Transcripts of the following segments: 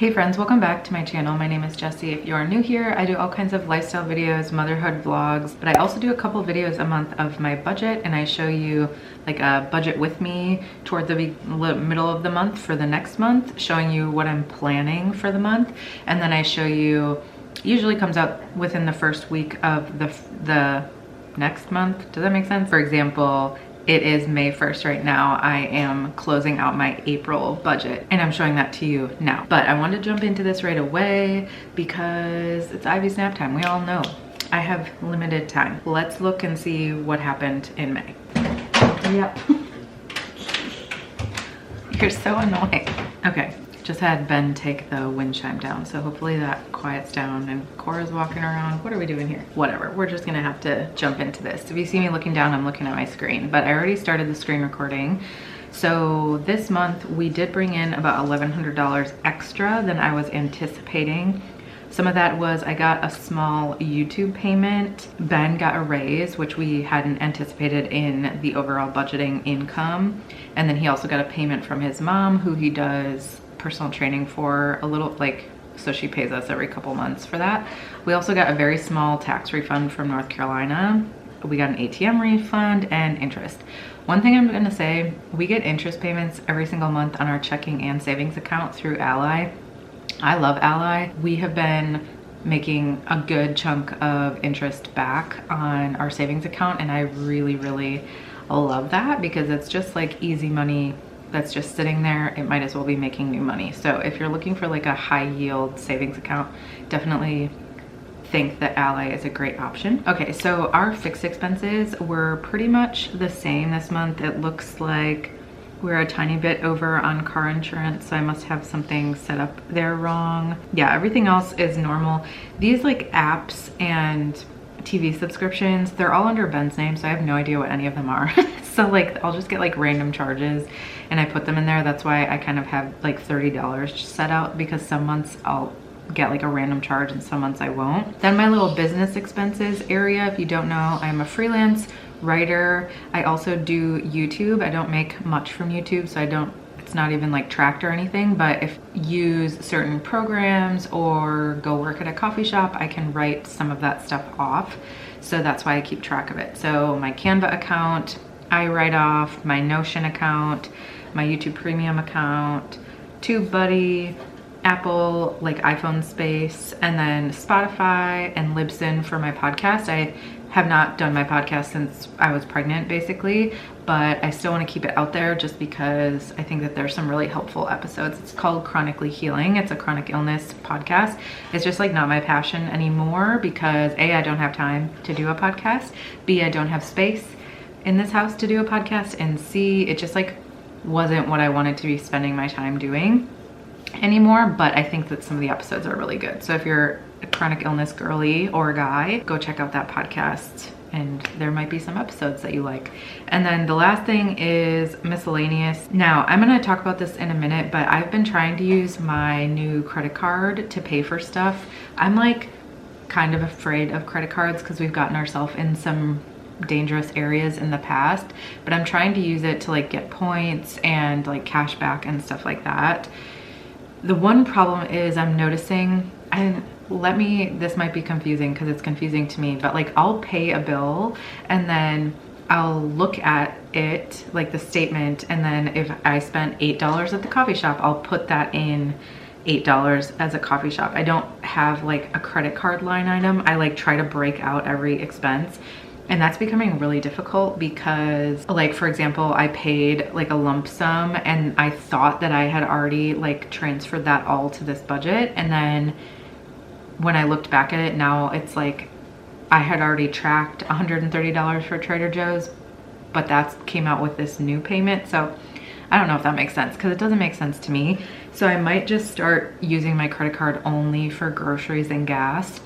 Hey friends, welcome back to my channel. My name is Jessie. If you are new here, I do all kinds of lifestyle videos, motherhood vlogs, but I also do a couple videos a month of my budget, and I show you like a budget with me toward the middle of the month for the next month, showing you what I'm planning for the month. And then I show you, usually comes out within the first week of the next month. Does that make sense? For example, it is May 1st right now. I am closing out my April budget and I'm showing that to you now. But I wanted to jump into this right away because it's Ivy's nap time. We all know I have limited time. Let's look and see what happened in May. Yep. You're so annoying. Okay, just had Ben take the wind chime down, so hopefully that quiets down. And Cora's walking around. What are we doing here? Whatever, we're just gonna have to jump into this. If you see me looking down, I'm looking at my screen, but I already started the screen recording. So this month we did bring in about $1,100 extra than I was anticipating. Some of that was I got a small YouTube payment. Ben got a raise, which we hadn't anticipated in the overall budgeting income. And then he also got a payment from his mom, who he does personal training for a little, so she pays us every couple months for that. We also got a very small tax refund from North Carolina. We got an ATM refund and interest. One thing I'm gonna say, we get interest payments every single month on our checking and savings account through Ally. I love Ally. We have been making a good chunk of interest back on our savings account, and I really love that because it's just like easy money that's just sitting there. It might as well be making new money. So if you're looking for like a high yield savings account, definitely think that Ally is a great option. Okay, so our fixed expenses were pretty much the same this month. It looks like we're a tiny bit over on car insurance, so I must have something set up there wrong. Yeah, everything else is normal. These like apps and TV subscriptions, they're all under Ben's name, so I have no idea what any of them are. So like I'll just get like random charges and I put them in there. That's why I kind of have like $30 set out, because some months I'll get like a random charge and some months I won't. Then my little business expenses area, if you don't know, I'm a freelance writer. I also do YouTube. I don't make much from YouTube, so it's not even like tracked or anything, but if you use certain programs or go work at a coffee shop, I can write some of that stuff off. So that's why I keep track of it. So my Canva account, I write off, my Notion account, my YouTube Premium account, TubeBuddy, Apple, like iPhone space, and then Spotify and Libsyn for my podcast. I have not done my podcast since I was pregnant basically, but I still want to keep it out there just because I think that there's some really helpful episodes. It's called Chronically Healing. It's a chronic illness podcast. It's just like not my passion anymore because A, I don't have time to do a podcast, B, I don't have space in this house to do a podcast, and C, it just like wasn't what I wanted to be spending my time doing anymore. But I think that some of the episodes are really good. So if you're a chronic illness girly or guy, go check out that podcast and there might be some episodes that you like. And then the last thing is miscellaneous. Now I'm gonna talk about this in a minute, but I've been trying to use my new credit card to pay for stuff. I'm like kind of afraid of credit cards because we've gotten ourselves in some dangerous areas in the past, but I'm trying to use it to like get points and like cash back and stuff like that. The one problem is I'm noticing, and this might be confusing because it's confusing to me, but like I'll pay a bill and then I'll look at it, like the statement, and then if I spent $8 at the coffee shop, I'll put that in $8 as a coffee shop. I don't have like a credit card line item. I like try to break out every expense. And that's becoming really difficult because, like, for example, I paid like a lump sum and I thought that I had already like transferred that all to this budget. And then when I looked back at it, now it's like I had already tracked $130 for Trader Joe's, but that came out with this new payment. So I don't know if that makes sense because it doesn't make sense to me. So I might just start using my credit card only for groceries and gas,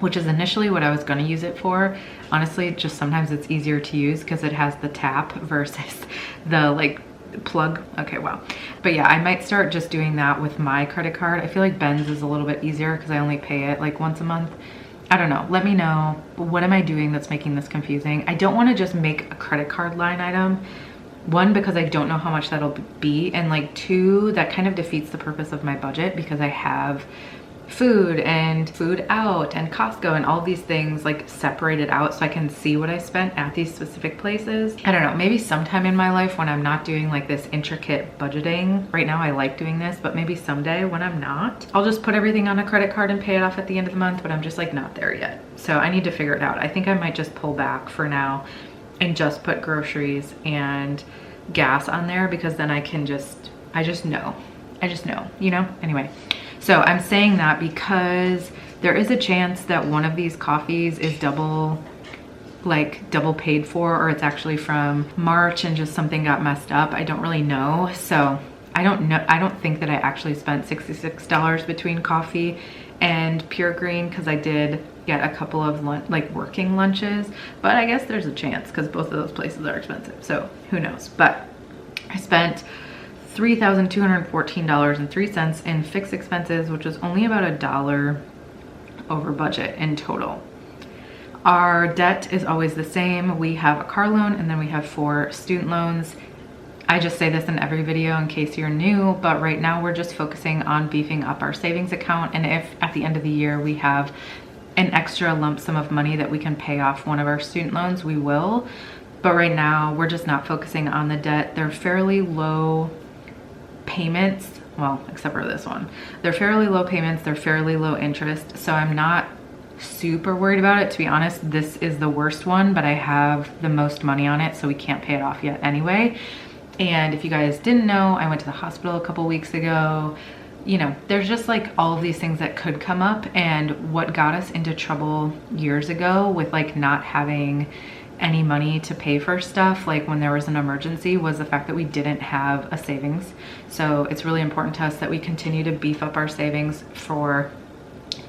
which is initially what I was going to use it for. Honestly, just sometimes it's easier to use because it has the tap versus the like plug. Okay, wow. But yeah, I might start just doing that with my credit card. I feel like Ben's is a little bit easier because I only pay it like once a month. I don't know. Let me know. What am I doing that's making this confusing? I don't want to just make a credit card line item One, because I don't know how much that'll be, and like two, that kind of defeats the purpose of my budget because I have food and food out and Costco and all these things like separated out so I can see what I spent at these specific places. I don't know, maybe sometime in my life when I'm not doing like this intricate budgeting. Right now I like doing this, but maybe someday when I'm not, I'll just put everything on a credit card and pay it off at the end of the month, but I'm just like not there yet. So I need to figure it out. I think I might just pull back for now and just put groceries and gas on there, because then I just know, you know? Anyway, so I'm saying that because there is a chance that one of these coffees is double paid for, or it's actually from March and just something got messed up. I don't really know. So I don't think that I actually spent $66 between coffee and Pure Green, because I did get a couple of working lunches, but I guess there's a chance because both of those places are expensive, so who knows. But I spent $3,214.03 in fixed expenses, which was only about $1 over budget in total. Our debt is always the same. We have a car loan and then we have 4 student loans. I just say this in every video in case you're new, but right now we're just focusing on beefing up our savings account. And if at the end of the year we have an extra lump sum of money that we can pay off one of our student loans, we will. But right now we're just not focusing on the debt. They're fairly low payments, well, except for this one. They're fairly low payments, they're fairly low interest, so I'm not super worried about it. To be honest, this is the worst one, but I have the most money on it, so we can't pay it off yet anyway. And if you guys didn't know, I went to the hospital a couple weeks ago. You know, there's just like all of these things that could come up, and what got us into trouble years ago with like not having any money to pay for stuff, like when there was an emergency, was the fact that we didn't have a savings. So it's really important to us that we continue to beef up our savings for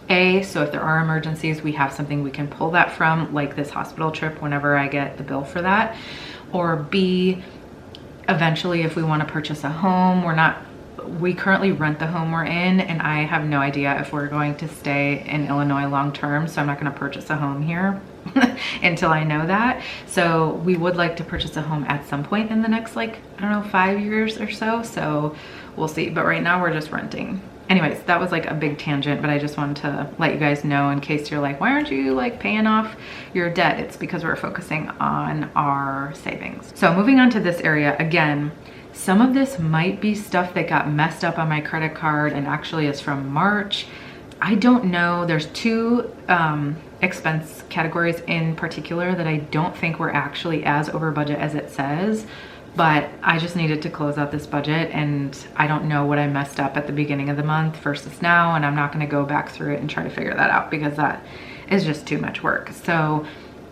so if there are emergencies, we have something we can pull that from, like this hospital trip whenever I get the bill for that. Or B, eventually if we want to purchase a home, we currently rent the home we're in, and I have no idea if we're going to stay in Illinois long term, so I'm not going to purchase a home here until I know that. So we would like to purchase a home at some point in the next, like, I don't know, 5 years or so. So we'll see. But right now we're just renting. Anyways, that was like a big tangent, but I just wanted to let you guys know in case you're like, why aren't you like paying off your debt? It's because we're focusing on our savings. So moving on to this area, again, some of this might be stuff that got messed up on my credit card and actually is from March. I don't know. There's 2 expense categories in particular that I don't think were actually as over budget as it says, but I just needed to close out this budget, and I don't know what I messed up at the beginning of the month versus now, and I'm not going to go back through it and try to figure that out because that is just too much work. So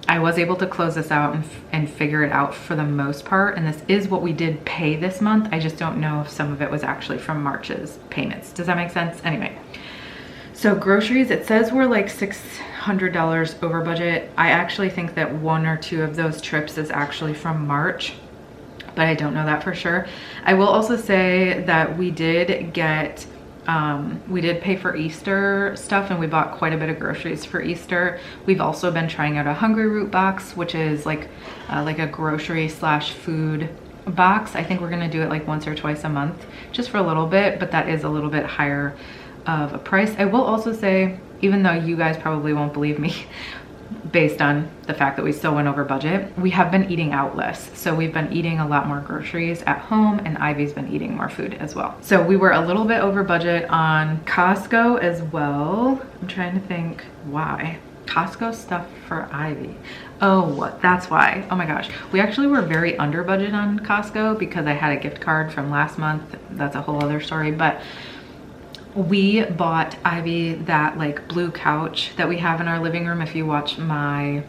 I was able to close this out and figure it out for the most part, and this is what we did pay this month. I just don't know if some of it was actually from March's payments. Does that make sense? Anyway, so groceries, it says we're like $600 over budget. I actually think that 1 or 2 of those trips is actually from March, but I don't know that for sure. I will also say that we did get we did pay for Easter stuff, and we bought quite a bit of groceries for Easter. We've also been trying out a Hungry Root box, which is like a grocery / food box. I think we're gonna do it like once or twice a month, just for a little bit, but that is a little bit higher of a price. I will also say, even though you guys probably won't believe me, based on the fact that we still went over budget, we have been eating out less. So we've been eating a lot more groceries at home, and Ivy's been eating more food as well. So we were a little bit over budget on Costco as well. I'm trying to think why. Costco stuff for Ivy. Oh, that's why. Oh my gosh. We actually were very under budget on Costco because I had a gift card from last month. That's a whole other story, but we bought Ivy that like blue couch that we have in our living room if you watch my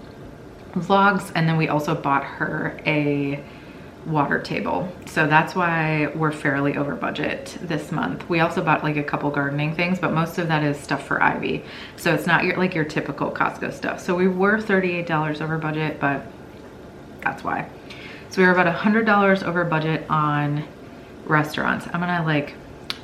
vlogs, and then we also bought her a water table. So that's why we're fairly over budget this month. We also bought like a couple gardening things, but most of that is stuff for Ivy. So it's not your typical Costco stuff. So we were $38 over budget, but that's why. So we were about $100 over budget on restaurants. I'm gonna like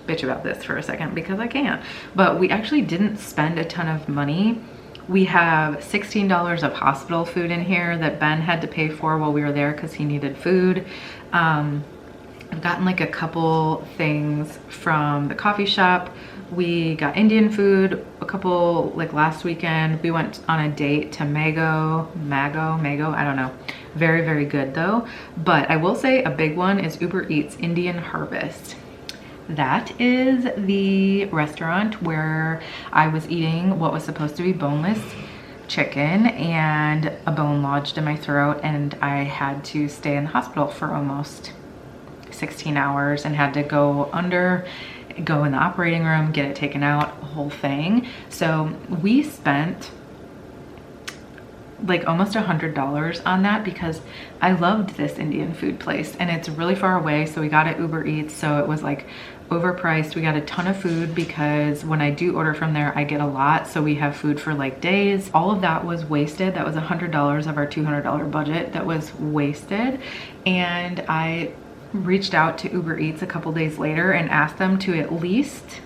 bitch about this for a second because I can, but we actually didn't spend a ton of money We have $16 of hospital food in here that Ben had to pay for while we were there because he needed food. I've gotten like a couple things from the coffee shop. We got Indian food a couple, like last weekend. We went on a date to Mago, I don't know. Very, very good though. But I will say a big one is Uber Eats Indian Harvest. That is the restaurant where I was eating what was supposed to be boneless chicken and a bone lodged in my throat, and I had to stay in the hospital for almost 16 hours and had to go in the operating room, get it taken out, the whole thing. So we spent like almost $100 on that because I loved this Indian food place and it's really far away. So we got it Uber Eats. So it was like overpriced. We got a ton of food because when I do order from there, I get a lot. So we have food for like days. All of that was wasted. That was $100 of our $200 budget that was wasted. And I reached out to Uber Eats a couple days later and asked them to at least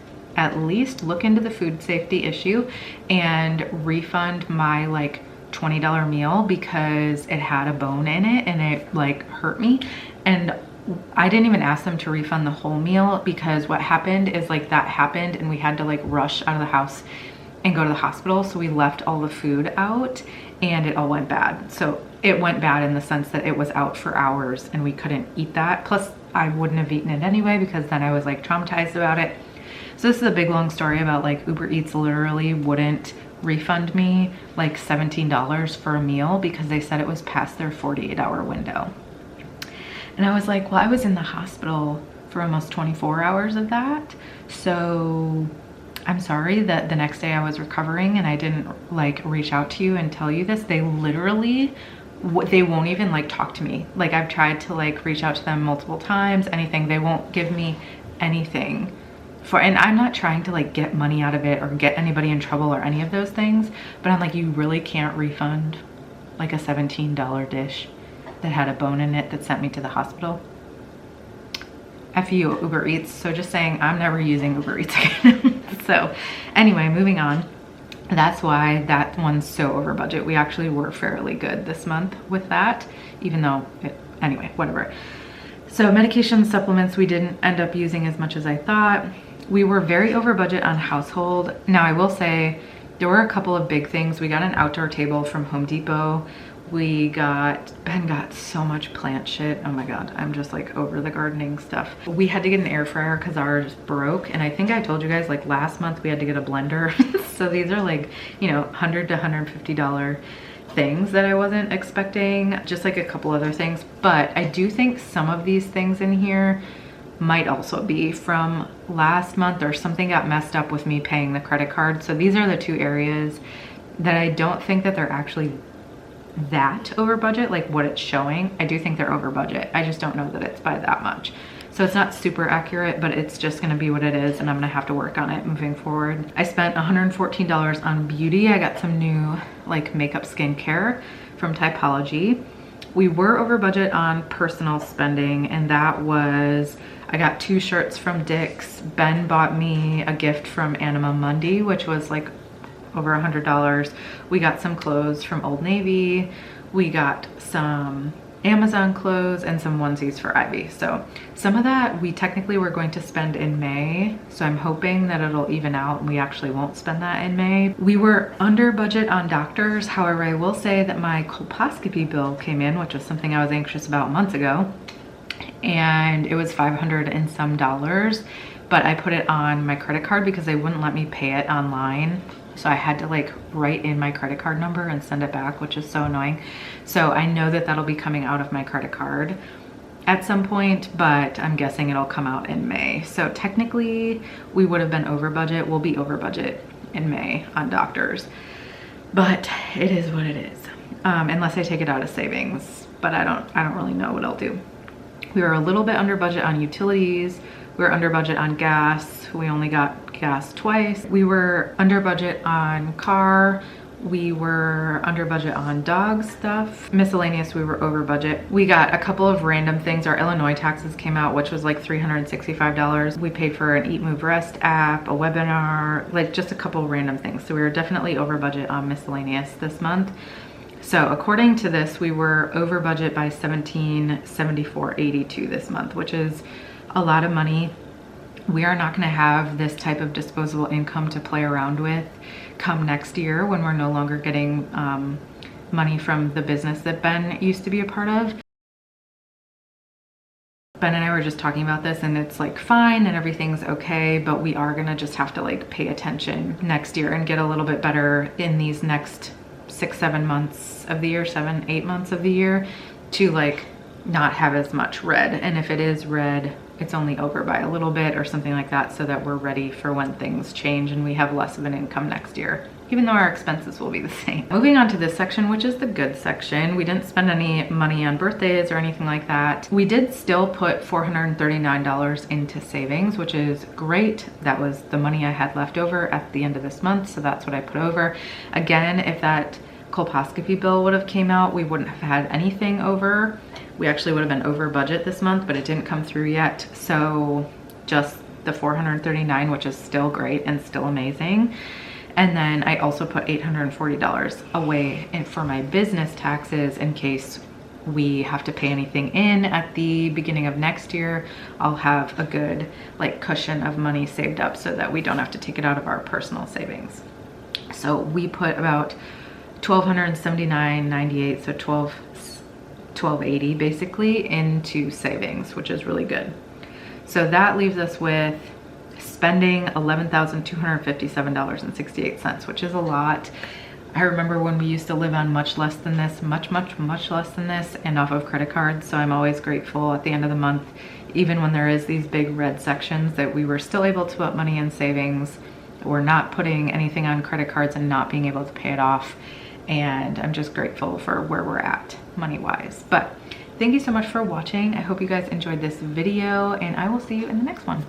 look into the food safety issue and refund my like $20 meal because it had a bone in it and it like hurt me. And I didn't even ask them to refund the whole meal because what happened is like that happened and we had to like rush out of the house and go to the hospital. So we left all the food out and it all went bad. So it went bad in the sense that it was out for hours and we couldn't eat that. Plus I wouldn't have eaten it anyway because then I was like traumatized about it. So this is a big long story about like Uber Eats literally wouldn't refund me like $17 for a meal because they said it was past their 48-hour window. And I was like, well, I was in the hospital for almost 24 hours of that. So I'm sorry that the next day I was recovering and I didn't like reach out to you and tell you this. They literally, they won't even like talk to me. Like I've tried to like reach out to them multiple times, anything. They won't give me anything. And I'm not trying to like get money out of it or get anybody in trouble or any of those things, but I'm like, you really can't refund like a $17 dish that had a bone in it that sent me to the hospital. F you, Uber Eats. So just saying, I'm never using Uber Eats again. So anyway, moving on. That's why that one's so over budget. We actually were fairly good this month with that, even though anyway, whatever. So medication supplements, we didn't end up using as much as I thought. We were very over budget on household. Now I will say there were a couple of big things. We got an outdoor table from Home Depot. Ben got so much plant shit. Oh my God, I'm just like over the gardening stuff. We had to get an air fryer because ours broke. And I think I told you guys like last month we had to get a blender. So these are like, you know, $100 to $150 things that I wasn't expecting, just like a couple other things. But I do think some of these things in here might also be from last month or something got messed up with me paying the credit card. So these are the two areas that I don't think that they're actually that over budget, like what it's showing. I do think they're over budget. I just don't know that it's by that much. So it's not super accurate, but it's just gonna be what it is and I'm gonna have to work on it moving forward. I spent $114 on beauty. I got some new like makeup skincare from Typology. We were over budget on personal spending and that was, I got 2 shirts from Dick's. Ben bought me a gift from Anima Mundi, which was like over $100. We got some clothes from Old Navy. We got some Amazon clothes and some onesies for Ivy. So some of that we technically were going to spend in May. So I'm hoping that it'll even out and we actually won't spend that in May. We were under budget on doctors. However, I will say that my colposcopy bill came in, which was something I was anxious about months ago. And it was $500 and some dollars, but I put it on my credit card because they wouldn't let me pay it online. So I had to like write in my credit card number and send it back, which is so annoying. So I know that that'll be coming out of my credit card at some point, but I'm guessing it'll come out in May. So technically we would have been over budget. We'll be over budget in May on doctors, but it is what it is. Unless I take it out of savings, but I don't really know what I'll do. We were a little bit under budget on utilities. We were under budget on gas. We only got gas twice. We were under budget on car. we were under budget on dog stuff. Miscellaneous, we were over budget. We got a couple of random things. Our Illinois taxes came out, which was like $365. We paid for an Eat Move Rest app, a webinar, like just a couple random things. So we were definitely over budget on miscellaneous this month. So according to this, we were over budget by $1774.82 this month, which is a lot of money. We are not gonna have this type of disposable income to play around with come next year when we're no longer getting money from the business that Ben used to be a part of. Ben and I were just talking about this, and it's like fine and everything's okay, but we are gonna just have to like pay attention next year and get a little bit better in these next 6-7 months of the year, 7-8 months of the year, to like not have as much red. And if it is red, it's only over by a little bit or something like that, so that we're ready for when things change and we have less of an income next year, even though our expenses will be the same. Moving on to this section, which is the good section. We didn't spend any money on birthdays or anything like that. We did still put $439 into savings, which is great. That was the money I had left over at the end of this month, so that's what I put over. Again, if that colposcopy bill would have came out, we wouldn't have had anything over. We actually would have been over budget this month, but it didn't come through yet. So just the $439, which is still great and still amazing. And then I also put $840 away for my business taxes in case we have to pay anything in at the beginning of next year. I'll have a good like cushion of money saved up so that we don't have to take it out of our personal savings. So we put about $1,279.98, so $1,280 basically into savings, which is really good. So that leaves us with spending $11,257.68, which is a lot. I remember when we used to live on much less than this, much less than this, and off of credit cards. So I'm always grateful at the end of the month, even when there is these big red sections, that we were still able to put money in savings. We're not putting anything on credit cards and not being able to pay it off. And I'm just grateful for where we're at money-wise. But thank you so much for watching. I hope you guys enjoyed this video, and I will see you in the next one.